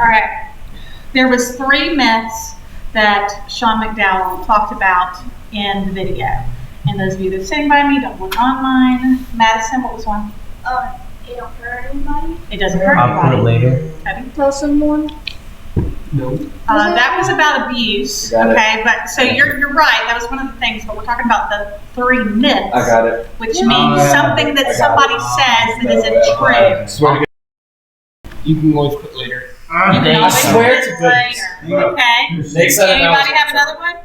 All right. There was 3 myths that Sean McDowell talked about in the video. And those of you that are sitting by me, don't look online. Madison, what was one? It don't hurt anybody. It doesn't hurt I'll put it anybody. later. Cody? Tell someone. No. That was about abuse. Got it. Okay, but so you're right. That was one of the things. But we're talking about the 3 myths. I got it. Which Yeah. means something that I got somebody says that isn't true. Swear to God. You can always put later. You can They always swear put to it goodness. later. Okay. Next time Anybody have another one?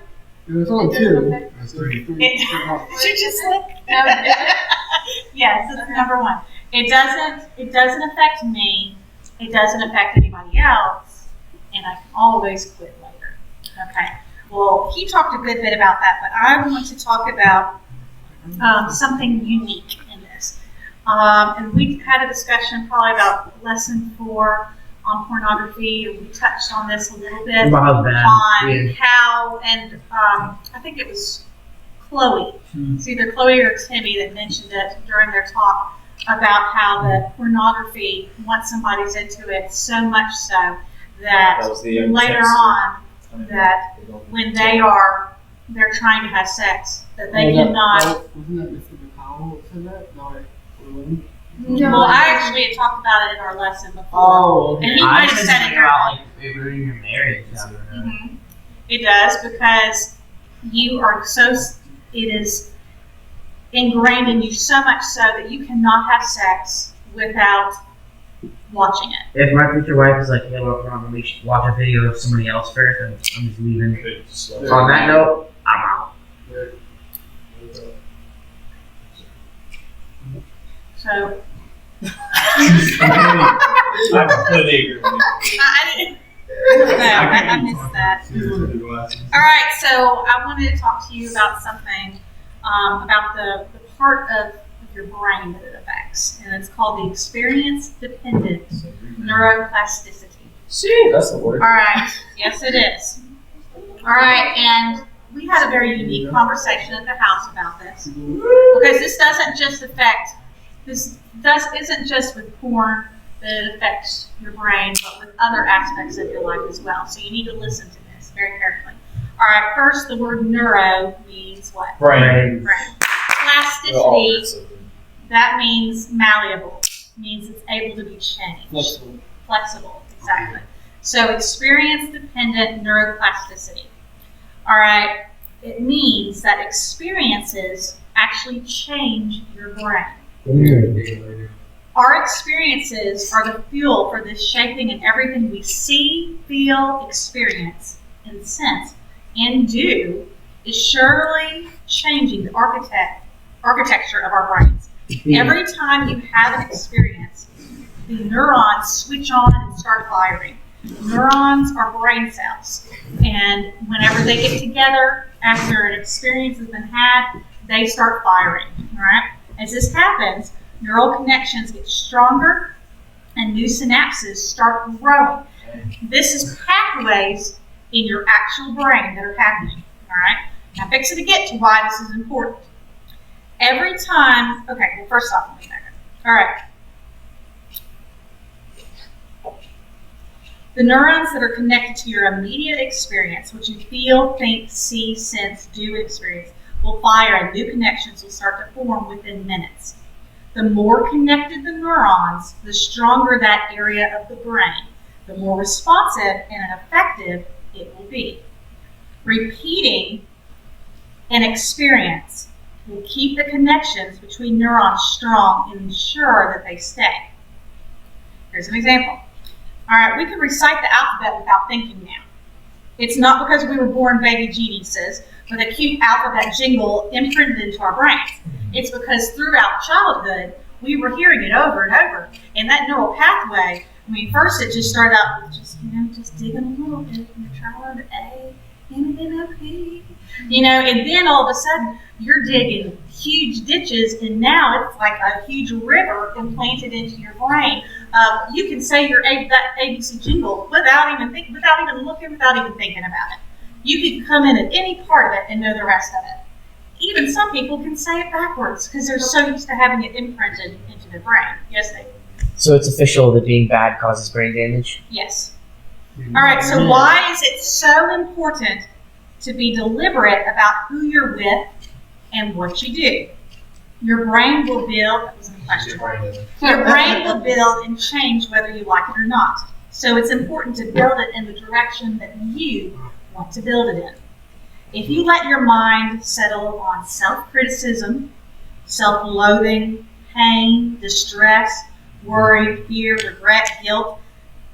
There's only 2. That's 3. Did you just look? Yes, it's number 1. It doesn't affect me. It doesn't affect anybody else, and I can always quit later. Okay. Well, he talked a good bit about that, but I want to talk about something unique in this. And we had a discussion probably about lesson 4 on pornography, and we touched on this a little bit About that. on how, and I think it was Chloe. It's either Chloe or Timmy that mentioned it during their talk about how the pornography, once somebody's into it, so much so that later on, that when they're trying to have sex, that they cannot. Wasn't that Mr. McCowell that said that? No. Well, I actually had talked about it in our lesson before. Oh, okay. And he might I have said said it something about like if we were in your marriage. It does, because you are so, it is ingrained in you so much so that you cannot have sex without watching it. If my future wife is like, hey, well, we should watch a video of somebody else first, and I'm just leaving. So on that note, I'm out. So I missed that. All right, so I wanted to talk to you about something about the part of your brain that it affects, and it's called the experience-dependent neuroplasticity. See, that's the word. All right, yes, it is. All right, and we had a very unique conversation at the house about this, because this doesn't just affect. Isn't just with porn that it affects your brain, but with other aspects of your life as well. So you need to listen to this very carefully. All right, first, the word neuro means what? Brain. Plasticity, that means malleable. Means it's able to be changed. Flexible, exactly. So experience-dependent neuroplasticity. All right, it means that experiences actually change your brain. Our experiences are the fuel for this shaping, and everything we see, feel, experience, and sense, and do is surely changing the architecture of our brains. Every time you have an experience, the neurons switch on and start firing. Neurons are brain cells, and whenever they get together after an experience has been had, they start firing. All right? As this happens, neural connections get stronger and new synapses start growing. This is pathways in your actual brain that are happening. All right? Now, fix it to get to why this is important. Every time, okay, well, first off, let me back up. All right. The neurons that are connected to your immediate experience, what you feel, think, see, sense, do, and experience, will fire and new connections will start to form within minutes. The more connected the neurons, the stronger that area of the brain, the more responsive and effective it will be. Repeating an experience will keep the connections between neurons strong and ensure that they stay. Here's an example. All right, we can recite the alphabet without thinking now. It's not because we were born baby geniuses with a cute alphabet jingle imprinted into our brains. It's because throughout childhood, we were hearing it over and over. And that neural pathway, I mean, first it just started out with just digging a little bit, and you're trying A, N-N-O-P, and then all of a sudden, you're digging huge ditches, and now it's like a huge river implanted into your brain. You can say that ABC jingle without even looking, without even thinking about it. You can come in at any part of it and know the rest of it. Even some people can say it backwards because they're so used to having it imprinted into their brain. Yes, they do. So it's official that being bad causes brain damage? Yes. All right, so why is it so important to be deliberate about who you're with and what you do? Your brain will build, that was a question. Your brain will build and change whether you like it or not. So it's important to build it in the direction that you want to build it in. If you let your mind settle on self-criticism, self-loathing, pain, distress, worry, fear, regret, guilt,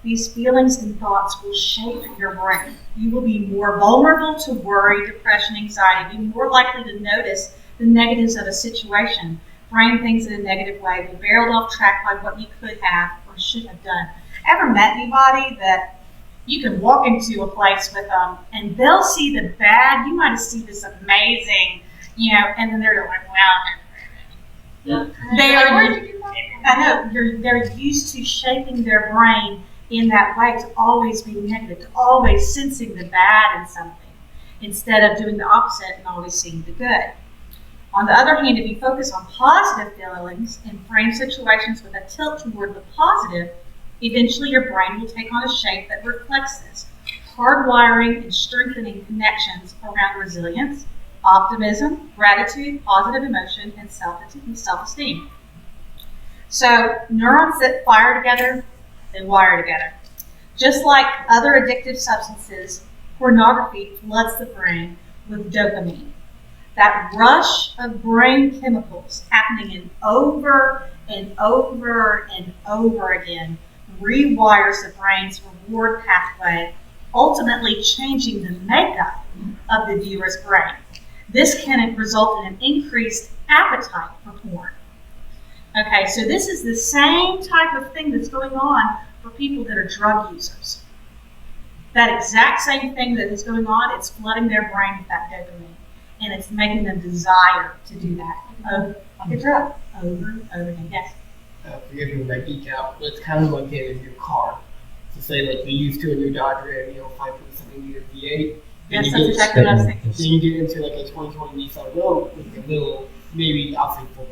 these feelings and thoughts will shape your brain. You will be more vulnerable to worry, depression, anxiety, be more likely to notice the negatives of a situation, frame things in a negative way, be barreled off track by what you could have or should have done. Ever met anybody that you can walk into a place with them and they'll see the bad, you might see this amazing, and then they're like, wow. They're used to shaping their brain in that way, to always be negative, to always sensing the bad in something, instead of doing the opposite and always seeing the good. On the other hand, if you focus on positive feelings and frame situations with a tilt toward the positive, eventually your brain will take on a shape that reflects this, hardwiring and strengthening connections around resilience, optimism, gratitude, positive emotion, and self-esteem. So neurons that fire together, they wire together. Just like other addictive substances, pornography floods the brain with dopamine. That rush of brain chemicals happening in over and over and over again rewires the brain's reward pathway, ultimately changing the makeup of the viewer's brain. This can result in an increased appetite for porn. Okay, so this is the same type of thing that's going on for people that are drug users. That exact same thing that is going on, it's flooding their brain with that dopamine. And it's making them desire to do that like a drug over and over again. Yes? Forgive me when I geek out, but it's kind of like getting in your car. So say like you're used to a new Dodge Ram, 5.7 liter V8. Yes, that's exactly what I was thinking. Then you get into like a 2020 Nissan Rogue with a little, maybe I'll say 4.7.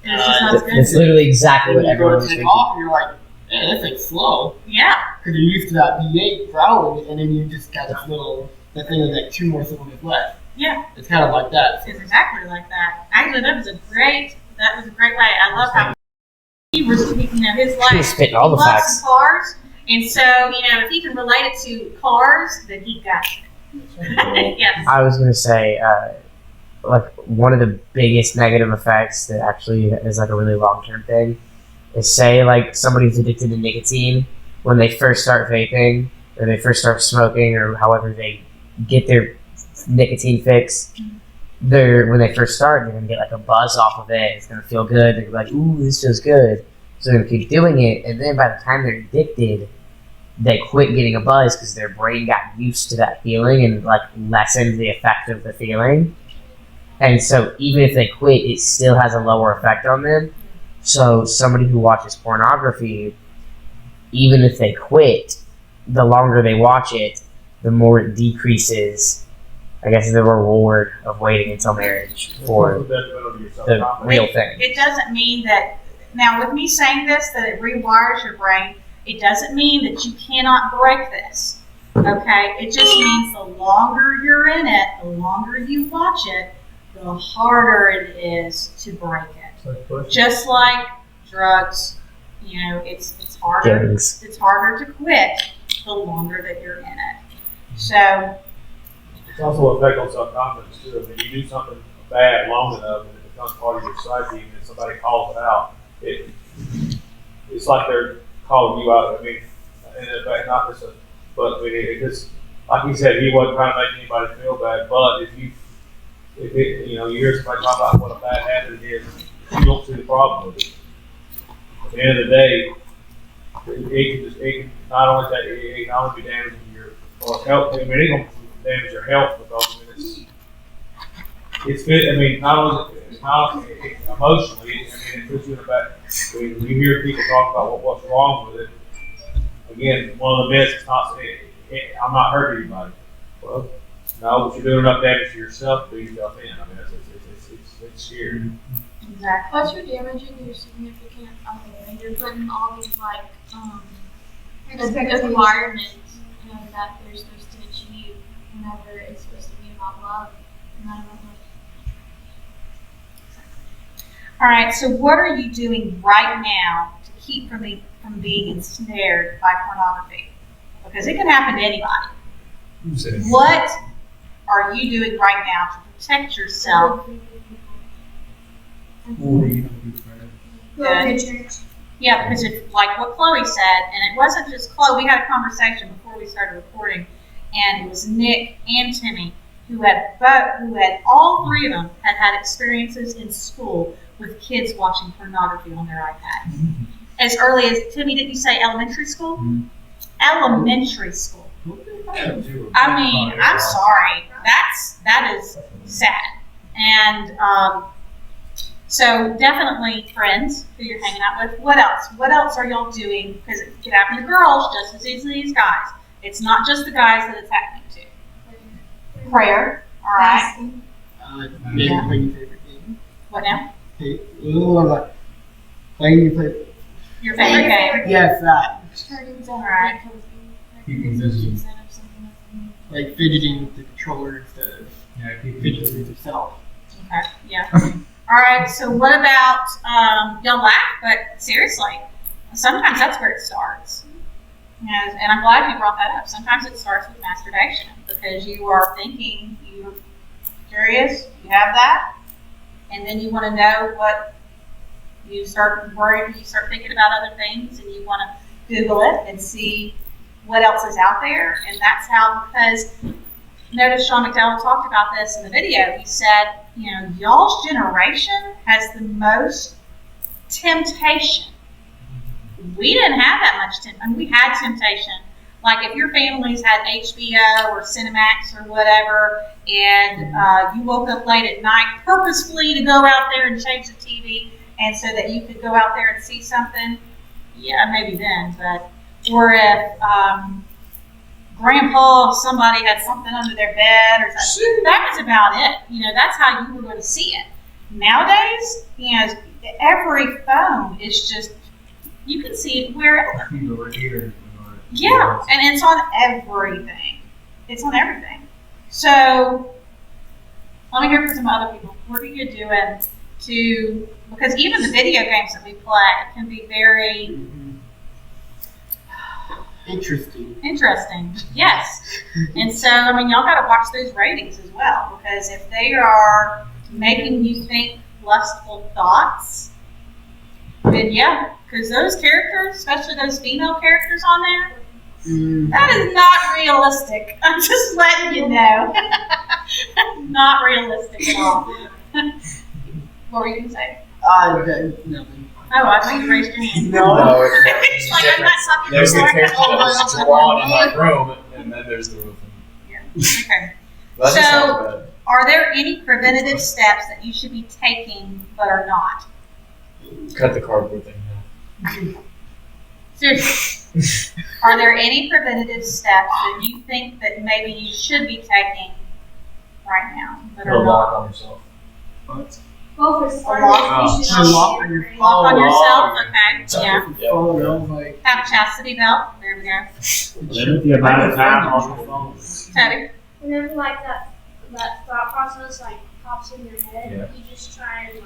It's just not as good. It's literally exactly what everyone was take thinking. off and you're like, man, that thing's slow. Yeah. Because you're used to that V8 growling, and then you just got this little, that thing with like 2 more cylinders left. Yeah. It's kind of like that. It's exactly like that. Actually, that was a great way. I love how he was, his life. He was spitting all the loves facts. Cars, and so if he can relate it to cars, then he got it. Yes. I was going to say, like, one of the biggest negative effects that actually is like a really long-term thing is, say, like, somebody's addicted to nicotine when they first start vaping or they first start smoking or however they get their nicotine fix. When they first start, they're going to get like a buzz off of it. It's going to feel good. They're going to be like, ooh, this feels good. So they're going to keep doing it. And then by the time they're addicted, they quit getting a buzz because their brain got used to that feeling and like lessened the effect of the feeling. And so even if they quit, it still has a lower effect on them. So somebody who watches pornography, even if they quit, the longer they watch it, the more it decreases, I guess, the reward of waiting until marriage for the real thing. It doesn't mean that, now with me saying this, that it rewires your brain, it doesn't mean that you cannot break this, okay? It just means the longer you're in it, the longer you watch it, the harder it is to break it. Just like drugs, it's harder. Gangs. It's harder to quit the longer that you're in it. So it's also an effect on self-confidence too. I mean, you do something bad long enough and it becomes part of your psyche, and then somebody calls it out. It's like they're calling you out. I mean, and in fact, not just but I mean, it just, like he said, he wasn't trying to make anybody feel bad. But if you hear somebody talk about what a bad habit it is, you don't see the problem with it. At the end of the day, it can not only be damaging your health. I mean, it can damage your health because it's fit. I mean, not only emotionally. I mean, it puts you in a bad. When you hear people talk about what's wrong with it, again, one of the myths is not. I'm not hurting anybody. Well, no, but you're doing enough damage to yourself to do yourself in. I mean, it's scary. exactly. Plus, you're damaging your significant other. You're putting all these requirements that they're supposed to achieve whenever it's supposed to be about love, not about love. All right, so what are you doing right now to keep from being ensnared by pornography? Because it can happen to anybody. What are you doing right now to protect yourself? Go to church. Yeah, because it's like what Chloe said, and it wasn't just Chloe. We had a conversation before we started recording, and it was Nick and Timmy who had all three of them had experiences in school with kids watching pornography on their iPad. Mm-hmm. As early as, Timmy, didn't you say elementary school? Mm-hmm. Elementary school. I mean, I'm sorry. That is sad. And so definitely friends who you're hanging out with. What else? What else are y'all doing? Because it can happen to girls just as easily as guys. It's not just the guys that it's happening to. Prayer. All right. Fasting. Maybe playing your favorite game. What now? Playing your favorite. Your favorite game? Yes, that. Turning to Alright. Keeping busy. instead of something that's Like fidgeting with the controller instead of fidgeting with yourself. Okay. Yeah. All right. So what about y'all laugh, but seriously, sometimes that's where it starts. And I'm glad you brought that up. Sometimes it starts with masturbation because you are thinking, you're curious, you have that, and then you want to know what you start worrying, you start thinking about other things, and you want to Google it and see what else is out there. And that's how, because notice Sean McDowell talked about this in the video. He said, y'all's generation has the most temptation. We didn't have that much temptation. We had temptation. Like if your families had HBO or Cinemax or whatever, and you woke up late at night purposefully to go out there and change the TV, and so that you could go out there and see something, yeah, maybe then. But or if Grandpa, somebody had something under their bed or something, that was about it. That's how you were going to see it. Nowadays, every phone is just, you can see it wherever. Yeah, and it's on everything. It's on everything. So, let me hear from some other people. What are you doing because even the video games that we play can be very interesting. Yes. And so, y'all got to watch those ratings as well, because if they are making you think lustful thoughts, then yeah, because those characters, especially those female characters on there, that is not realistic. I'm just letting you know. Not realistic at all. What were you going to say? Nothing. Oh, I think you raised your hand. No, It's like, I'm not talking there's the anymore. picture that's drawn in my room, and then there's the roof. Yeah. Okay. That just So- sounds bad. Are there any preventative steps that you should be taking but are not? Cut the cardboard thing down. Seriously. Are there any preventative steps that you think that maybe you should be taking right now but Put a are lock not? on yourself. Well, for lock? starters, you should Oh. not Lock be on your afraid. Lock on Oh, yourself? wow. Okay. Yeah. Yeah. Have a chastity belt. There we go. Limit the amount of time on your phone. Teddy. Whenever like that thought process pops in your head, Yeah. you just try and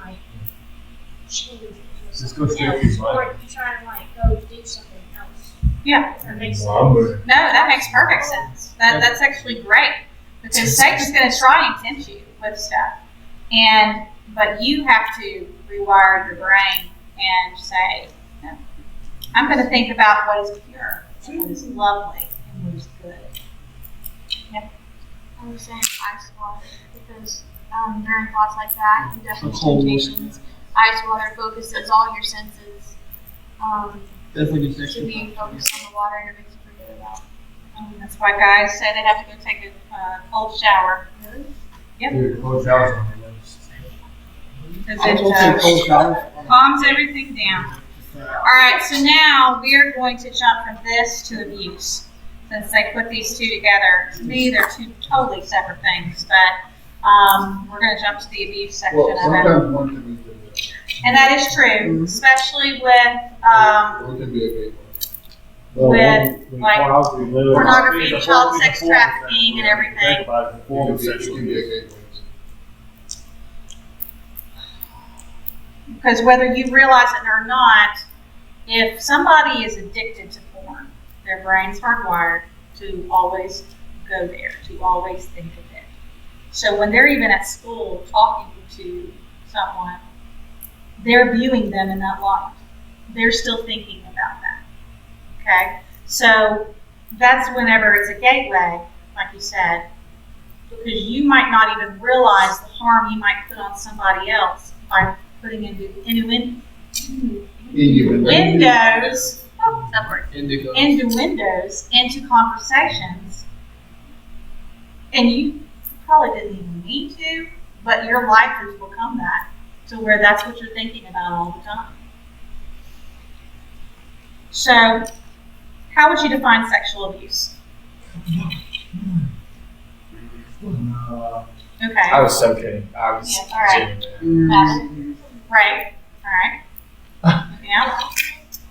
change it. Just go straight to his Or mind. you try and go do something else. Yeah. That makes sense. Wow. No, that makes perfect sense. That's actually great, because Satan's going to try and tempt you with stuff, but you have to rewire your brain and say, no, I'm going to think about what is pure, and what is lovely, and what is good. I was saying ice water because during thoughts like that, and definitely Cold water. temptations, ice water focuses all your senses Definitely to be focused on the water, and it makes you forget about. That's why guys say they have to go take a cold shower. Dude, close your eyes on your lips. Because I will say it cold showers. calms everything down. All right, so now we are going to jump from this to abuse. Since they put these two together, to me they're two totally separate things. But we're going to jump to the abuse section Well, of it, sometimes one can be good. and that is true, especially with One can be a great one. with, like, pornography, is a child form- sex is a form of trafficking, and sexual- everything. Think about it, it's a form of It sexual can be a abuse. gateway. Because whether you realize it or not, if somebody is addicted to porn, their brain's hardwired to always go there, to always think of it. So when they're even at school talking to someone, they're viewing them in that light. They're still thinking about that. Okay? So that's whenever it's a gateway, like you said, because you might not even realize the harm you might put on somebody else by putting innuendos, that word, Indigo. innuendos into conversations, and you probably didn't even mean to, but your life has become that, to where that's what you're thinking about all the time. So, how would you define sexual abuse? Okay. I was so kidding. I was Yeah, all right. genuine. Right. All right. Yeah.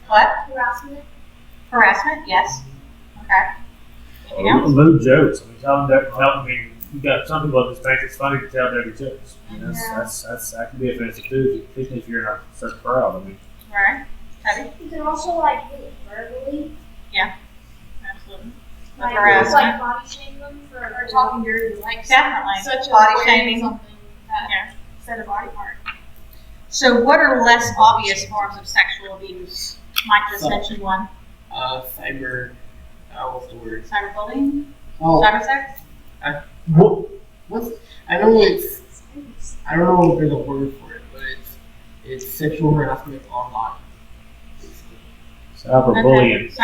What? Harassment. Harassment? Yes. Okay. Anything else? Lewd jokes. I mean, tell me, you got some people that just think it's funny to tell dirty jokes. I mean, that can be offensive too, especially if you're in a certain crowd. I mean, Right. Teddy? You can also like do it verbally. Absolutely. Like, Harassment. like body shame them for talking dirty. Like Definitely. such a Body way shaming. something that Yeah. said a body part. So, what are less obvious forms of sexual abuse? Mike just mentioned one. Cyber. What's the word? Cyberbullying? Oh, Cyber sex? what's? I know it's. I don't know if there's a word for it, but it's sexual harassment online. cyberbullying. Okay.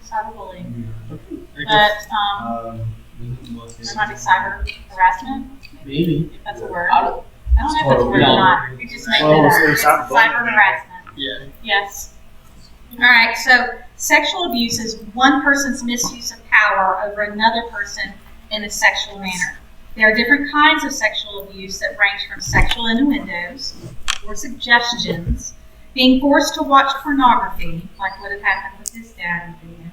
Cyberbullying. I But, there might be cyber harassment, maybe. if that's a word. I I don't- don't know if that's a word or not. You just make Well, it so up. It's cyberbullying. cyber harassment. Yeah. Yes. All right, so sexual abuse is one person's misuse of power over another person in a sexual manner. There are different kinds of sexual abuse that range from sexual innuendos or suggestions, being forced to watch pornography, like what had happened with his dad and Vivian,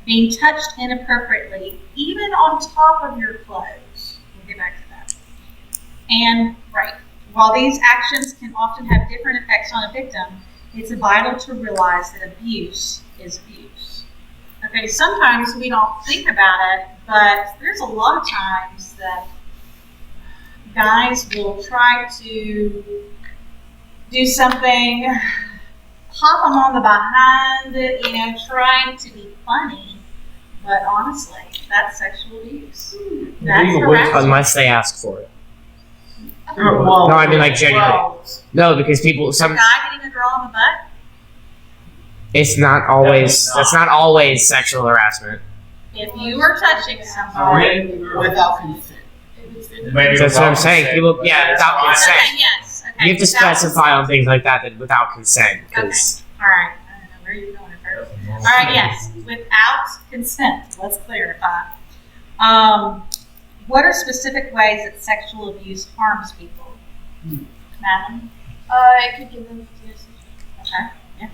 being touched inappropriately, even on top of your clothes. We'll get back to that. And rape. While these actions can often have different effects on a victim, it's vital to realize that abuse is abuse. Okay, sometimes we don't think about it, but there's a lot of times that guys will try to do something, pop them on the behind, trying to be funny, but honestly, that's sexual abuse. That's Even harassment. Unless they ask for it. Well, No, I mean like genuinely. Well, No, because people a some guy getting a girl on the butt? it's not always Definitely not. that's not always sexual harassment. If you are touching somebody, without consent. Maybe That's what I'm without saying. consent. People, yeah, without okay, consent. yes, okay. You have to without specify on things like that without consent. Because All right, I don't know where you're going at first. All right, yes, without consent. Let's clarify. What are specific ways that sexual abuse harms people? Madeline? It could give them PTSD. Okay. Yeah.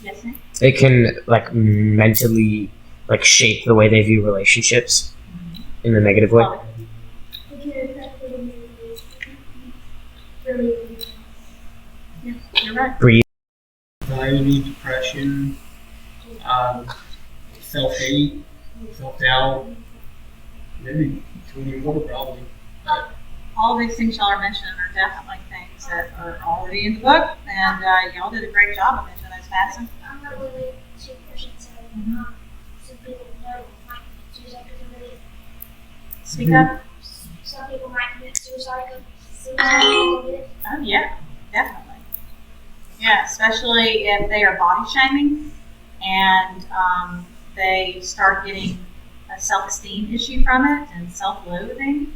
Yes, Nick? it can like mentally like shape the way they view relationships in a negative way. Chloe? It could affect the really. You're right. Anxiety, depression, self-hate, self-doubt. Maybe too many more probably. All these things y'all are mentioning are definitely things that are already in the book, and y'all did a great job of mentioning those, Madison. I'm not really to questions that some people know might commit suicide because of it. Speak up. Some people might commit suicide because of it. Oh yeah, definitely. Yeah, especially if they are body shaming and they start getting a self-esteem issue from it and self-loathing.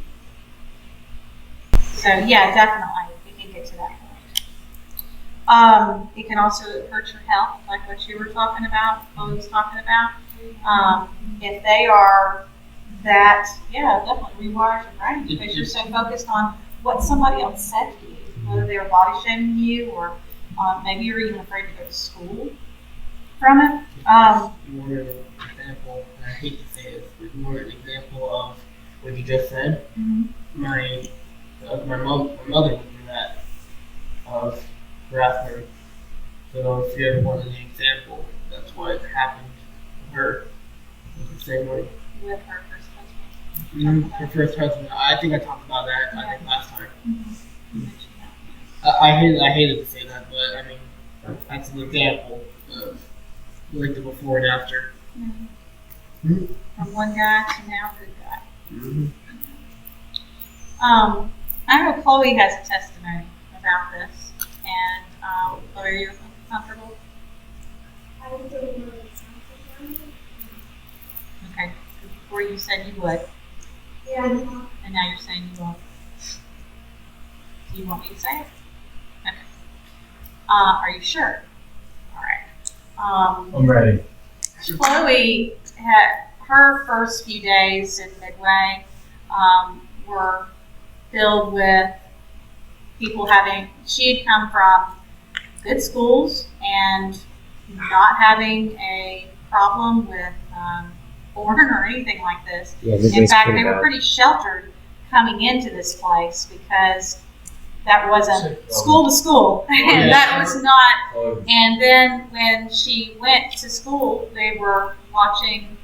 So yeah, definitely, we can get to that point. It can also hurt your health, like what you were talking about, Chloe was talking about. If they are that, yeah, definitely rewires your brain because you're so focused on what somebody else said to you, whether they were body shaming you or maybe you're even afraid to go to school from it. More an example, and I hate to say this, but more an example of what you just said. Mhm. My mother went through that of harassment. So if you ever wanted an example, that's what happened to her. It was the same way. With her first husband. Her first husband. I think I talked about that. I think last time. You mentioned that. I hated to say that, but I mean that's an example of like the before and after. From one guy to now good guy. Mm-hmm. I know Chloe has a testimony about this, and Chloe, are you comfortable? I don't really know the example. Okay. Before you said you would, Yeah, I know. and now you're saying you won't. Do you want me to say it? Okay. Are you sure? All right. I'm ready. Chloe had her first few days in Midway were filled with people having. She had come from good schools and not having a problem with porn or anything like this. Yeah, In fact, they were pretty sheltered coming into this place because that wasn't school to school, and that was not. And then when she went to school, they were watching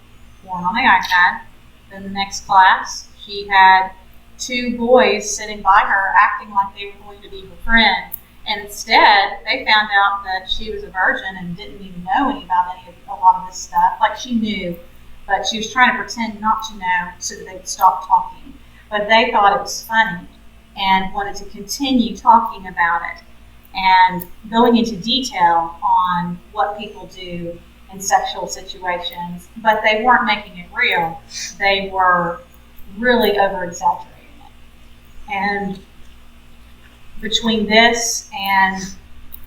porn on the iPad. Then the next class, she had two boys sitting by her acting like they were going to be her friend. And instead, they found out that she was a virgin and didn't even know a lot of this stuff. Like she knew, but she was trying to pretend not to know so that they would stop talking. But they thought it was funny and wanted to continue talking about it and going into detail on what people do in sexual situations. But they weren't making it real. They were really over-exaggerating it. And between this and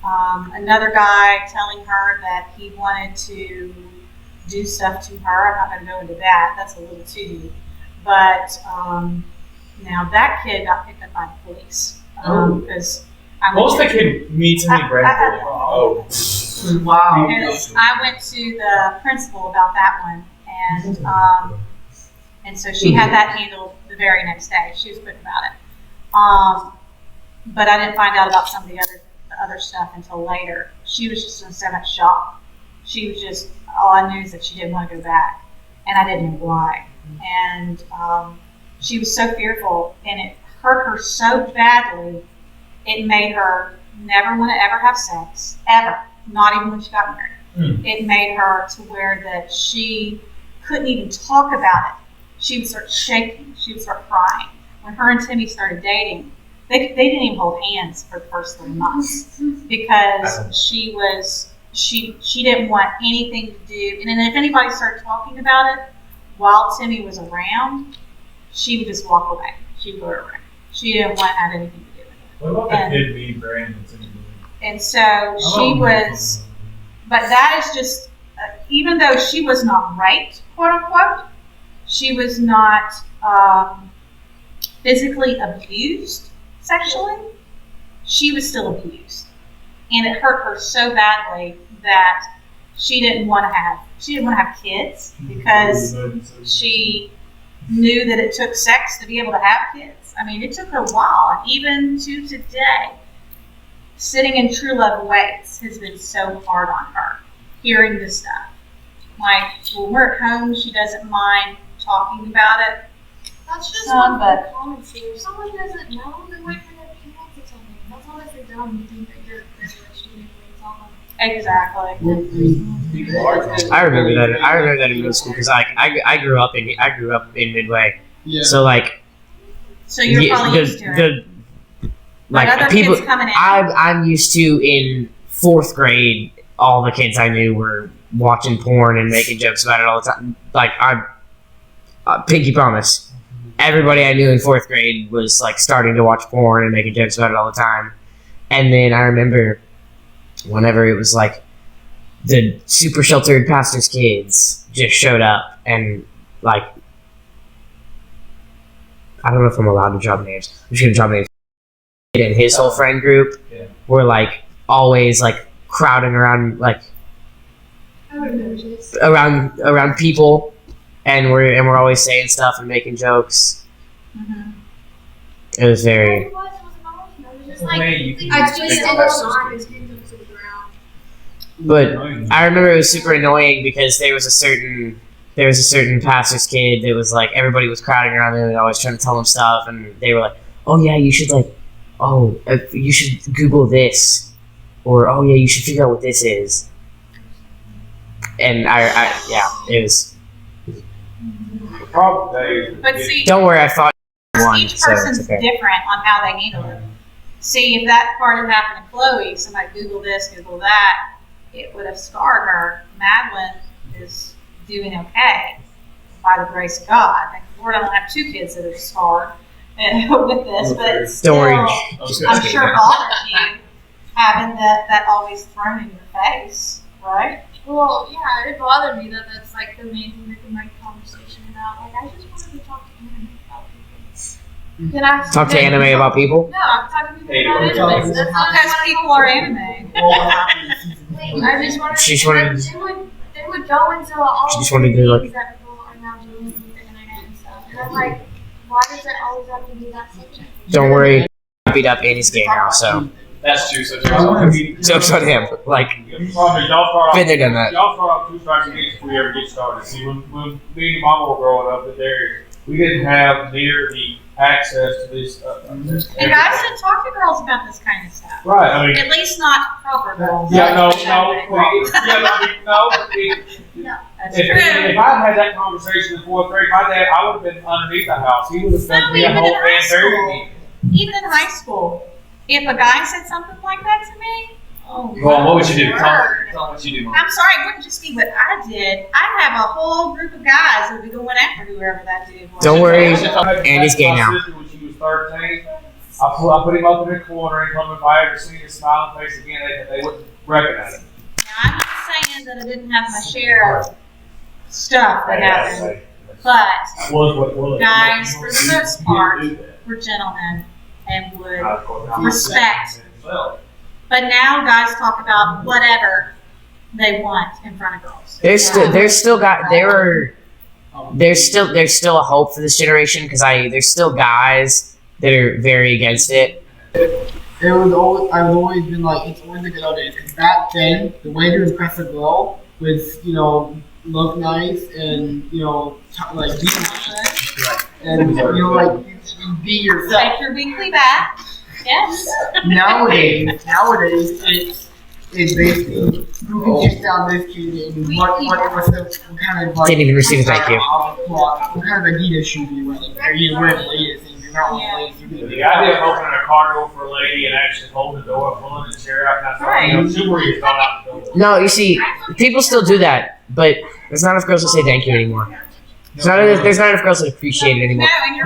another guy telling her that he wanted to do stuff to her, I'm not going to go into that. That's a little too deep. But now that kid got picked up by the police because Most of the kid meets me, Brandon. Oh. Wow. And I went to the principal about that one, and so she had that handled the very next day. She was quick about it. But I didn't find out about some of the other stuff until later. She was just in so much shock. She was just, all I knew is that she didn't want to go back, and I didn't know why. And she was so fearful, and it hurt her so badly, it made her never want to ever have sex, ever, not even when she got married. It made her to where that she couldn't even talk about it. She would start shaking. She would start crying. When her and Timmy started dating, they didn't even hold hands for the first 3 months because she didn't want anything to do. And then if anybody started talking about it while Timmy was around, she would just walk away. She would go away. She didn't want to have anything to do with it. What about the kid being Brandon? And so she was, but that is just, even though she was not raped, quote unquote, she was not physically abused sexually, she was still abused. And it hurt her so badly that she didn't want to have kids because she knew that it took sex to be able to have kids. I mean, it took her a while, even to today. Sitting in True Love Awaits has been so hard on her, hearing this stuff. Like, when we're at home, she doesn't mind talking about it. That's just Some, one but- common fear. If someone doesn't know, then wait for their parents to tell them. That's all if you're dumb, you think that you're privileged and it's all. Exactly. I remember that. I remember that in middle school because I grew up in Midway. Yeah. So like, So you're probably used to it. But other people, kids coming in. I'm used to in 4th grade. All the kids I knew were watching porn and making jokes about it all the time. Like pinky promise. Everybody I knew in 4th grade was like starting to watch porn and making jokes about it all the time. And then I remember whenever it was like the super sheltered pastor's kids just showed up and like, I don't know if I'm allowed to drop names. I'm just gonna drop names. And his whole friend group were like always like crowding around like I would notice. around people, and we're always saying stuff and making jokes. Mhm. It was very. It was annoying. I was just The like, way you can I just just pick didn't up know those on kids. his kingdom to the ground. But I remember it was super annoying because there was a certain pastor's kid that was like everybody was crowding around him and always trying to tell him stuff, and they were like, "Oh yeah, you should you should Google this," or "Oh yeah, you should figure out what this is." And it was. The problem today is. But see, Don't worry, I thought one, each so person's it's okay. different on how they handle it. See, if that part had happened to Chloe, somebody Google this, Google that, it would have scarred her. Madeline is doing okay by the grace of God. Thank the Lord, I don't have two kids that are scarred with this, but still, Don't worry. I'm sure it bothers you having that always thrown in your face, right? Well, yeah, it bothered me that that's like the main thing we can make conversation about. Like, I just wanted to talk to him about people. Can I Talk to anime about people. No, I'm talking to people Hey, about we're anime. That's not Because what I people wanted are to anime. I just wanted She just to, wanted- they would go into all She just the wanted to, like- things that people are now doing with the internet and stuff. And I'm like, why does it always have to be that subject? Don't worry, I beat up Andy's gay now, so That's true. So I want to be. joke's on him. Like, Y'all start off. been there, done that. Y'all start off 2 strikes against before you ever get started. See, when me and your mama were growing up in there, we didn't have near the access to this. And guys didn't talk to girls about this kind of stuff. Right. I mean. At least not proper girls. Yeah. No. That's If true. I had that conversation in 4th grade, my dad, I would have been underneath the house. He would have No, sent me a even whole in high man school. bury me. Even in high school, if a guy said something like that to me, oh, Go on, what would you do? my Tell word. them what you do, Mom. I'm sorry, it wouldn't just be what I did. I'd have a whole group of guys that would be going after whoever that dude was. Don't worry. Andy's gay now. My sister, when she was 13, I put him up in the corner and told him if I ever seen his smiling face again, they wouldn't recognize him. Now, I'm not saying that I didn't have my share of stuff that happened, but Was what was. guys, for the most part, were gentlemen and would respect. But now guys talk about whatever they want in front of girls. there's still a hope for this generation because there's still guys that are very against it. I've always been like, it's always a good old days. Because back then, the way to impress a girl was, look nice and, like, be nice. And, like, be yourself. Take your weekly bath. Yes. Nowadays, it's basically, who can kiss down this kid and what kind of, like, Didn't even receive a thank you. what kind of Adidas shoes you wear. Like, are you wearing the latest? And if you're not wearing the latest, you're The idea of opening a car door for a lady and actually holding the door, pulling the chair out, and that's chivalry is not out the door. No, you see, people still do that, but there's not enough girls that say thank you anymore. There's not enough girls that appreciate it anymore. No, and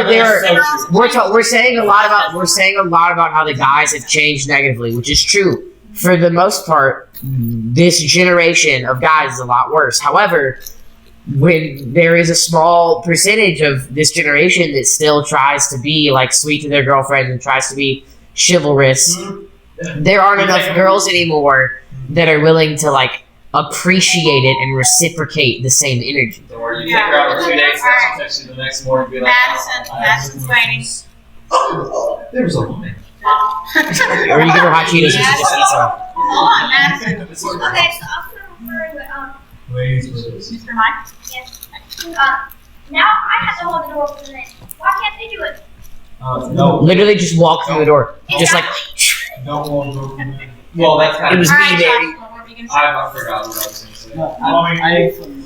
you're We're saying a lot about how the guys have changed negatively, which is true. For the most part, this generation of guys is a lot worse. However, when there is a small percentage of this generation that still tries to be like sweet to their girlfriends and tries to be chivalrous, there aren't enough girls anymore that are willing to like appreciate it and reciprocate the same energy. Don't worry, you take her out for 2 days, she'll text you the next morning and be like, Madison's waiting. oh, there's a woman. Or you give her hot Cheetos and she just eats them. Hold on, Madison. Okay, so I'm referring with, Mr. Mike? yes. Now I have to hold the door for the minute. Why can't they do it? No. Literally just walk through the door. Just like, Don't want to go from there. Well, that's kind it was All me, right, baby. Joshua, what were you going to say? I forgot what I was going to say.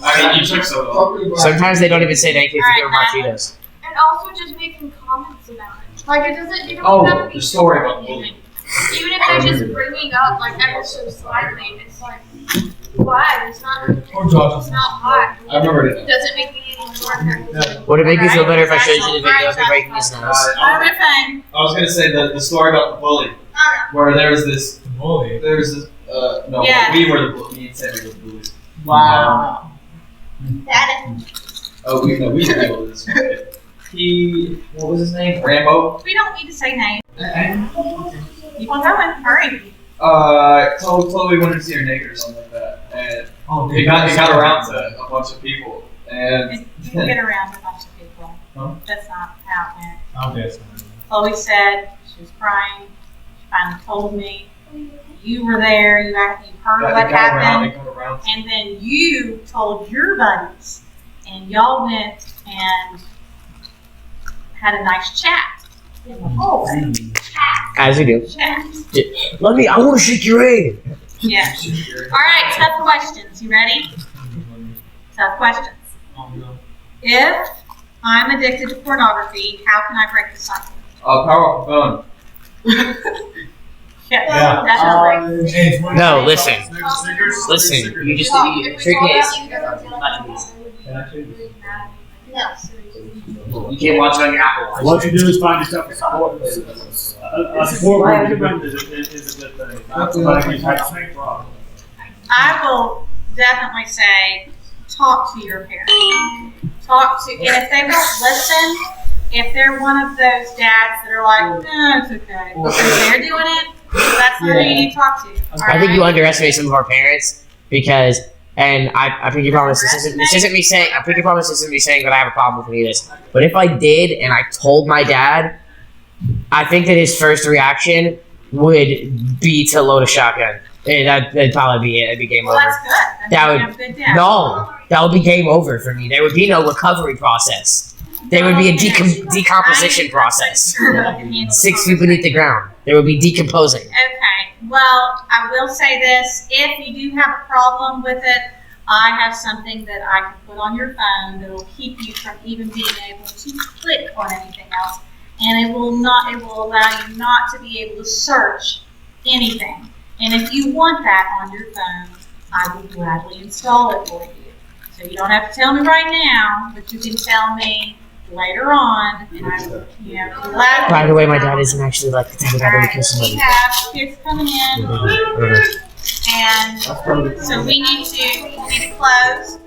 I You took so long. Sometimes they don't even say thank you if you give them hot Cheetos. And also just making comments about it. Like, you don't have to be The story about the bully. even if they're just bringing up, like, ever so slightly, it's like, why? It's not hot. I remember It it. doesn't make me any more. Would it make you feel better if I showed you the video of me breaking his nose? Another thing. I was going to say the story about the bully, where there was this, no, Yeah. we were the bully, me and Sammy were the bullies. Wow. That Oh, we were this one. What was his name? Rambo? We don't need to say names. Keep on going. Hurry. Told Chloe wanted to see her naked or something like that, and it got around to a bunch of people, and It didn't get around to a bunch of people. Huh? That's not how it went. I'll guess. Chloe said she was crying. She finally told me. You were there. You heard what it got around. happened. It got around. And then you told your buddies. And y'all went and had a nice chat in the hallway. As you do. Chat. I want to shake your hand. Yeah. All right, tough questions. You ready? Tough questions. Oh, no. If I'm addicted to pornography, how can I break the cycle? Power off the phone. Yeah. Definitely. No, listen. Listen, you just trick is you can't watch it on your Apple Watch. What you do is find yourself a support. A support group is a good thing. Not somebody who's had the same problem. I will definitely say, talk to your parents. And if they won't listen, if they're one of those dads that are like, no, it's okay, because they're doing it, that's who you need to talk to. I think you underestimate some of our parents because, and I think you promise this isn't me saying. I think you promise this isn't me saying that I have a problem with any of this. But if I did and I told my dad, I think that his first reaction would be to load a shotgun. And that'd probably be it. It'd be game Well, over. that's good. That You would have a good dad. no. That would be game over for me. There would be no recovery process. There would be a decomposition process. 6 feet beneath the ground. There would be decomposing. Okay, well, I will say this. If you do have a problem with it, I have something that I can put on your phone that will keep you from even being able to click on anything else. And it will allow you not to be able to search anything. And if you want that on your phone, I will gladly install it for you. So you don't have to tell me right now, but you can tell me later on, and I will, gladly. By the way, my dad isn't actually like the type of guy that would Alright, kiss we somebody. have kids coming in, and so we need to close.